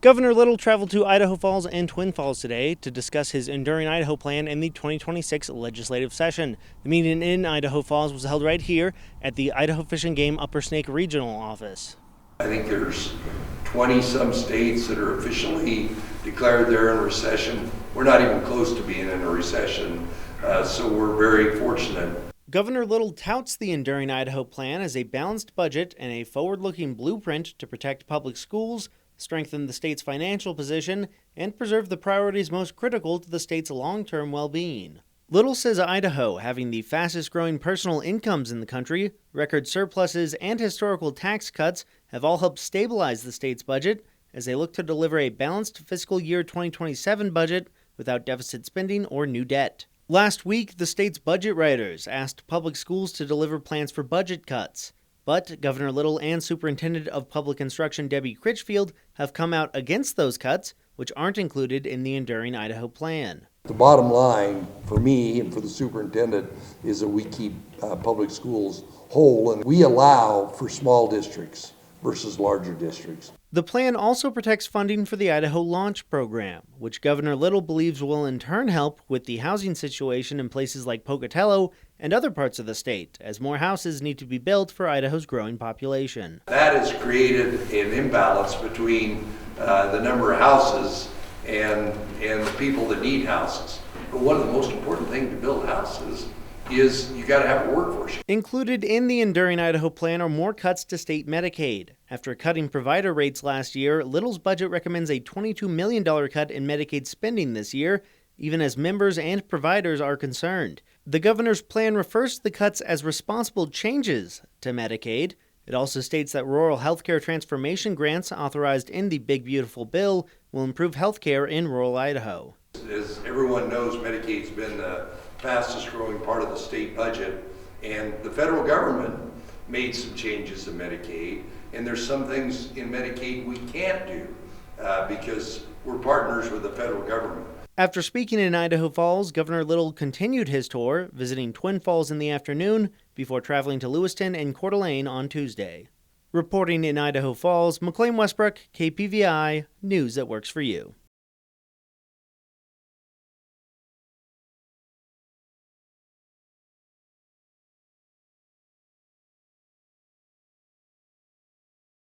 Governor Little traveled to Idaho Falls and Twin Falls today to discuss his Enduring Idaho plan in the 2026 legislative session. The meeting in Idaho Falls was held right here at the Idaho Fish and Game Upper Snake Regional Office. I think there's 20-some states that are officially declared they're in a recession. We're not even close to being in a recession, so we're very fortunate. Governor Little touts the Enduring Idaho plan as a balanced budget and a forward-looking blueprint to protect public schools, strengthen the state's financial position, and preserve the priorities most critical to the state's long-term well-being. Little says Idaho, having the fastest-growing personal incomes in the country, record surpluses, and historical tax cuts have all helped stabilize the state's budget as they look to deliver a balanced fiscal year 2027 budget without deficit spending or new debt. Last week, the state's budget writers asked public schools to deliver plans for budget cuts. But Governor Little and Superintendent of Public Instruction Debbie Critchfield have come out against those cuts, which aren't included in the Enduring Idaho plan. The bottom line for me and for the superintendent is that we keep public schools whole, and we allow for small districts versus larger districts. The plan also protects funding for the Idaho Launch Program, which Governor Little believes will in turn help with the housing situation in places like Pocatello and other parts of the state, as more houses need to be built for Idaho's growing population. That has created an imbalance between the number of houses and the people that need houses. But one of the most important things to build houses is you got to have a workforce. Included in the Enduring Idaho plan are more cuts to state Medicaid. After cutting provider rates last year, Little's budget recommends a $22 million cut in Medicaid spending this year, even as members and providers are concerned. The governor's plan refers to the cuts as responsible changes to Medicaid. It also states that rural healthcare transformation grants authorized in the Big Beautiful Bill will improve healthcare in rural Idaho. As everyone knows, Medicaid's been the fastest growing part of the state budget, and the federal government made some changes to Medicaid, and there's some things in Medicaid we can't do because we're partners with the federal government. After speaking in Idaho Falls, Governor Little continued his tour, visiting Twin Falls in the afternoon before traveling to Lewiston and Coeur d'Alene on Tuesday. Reporting in Idaho Falls, McLean Westbrook, KPVI, news that works for you.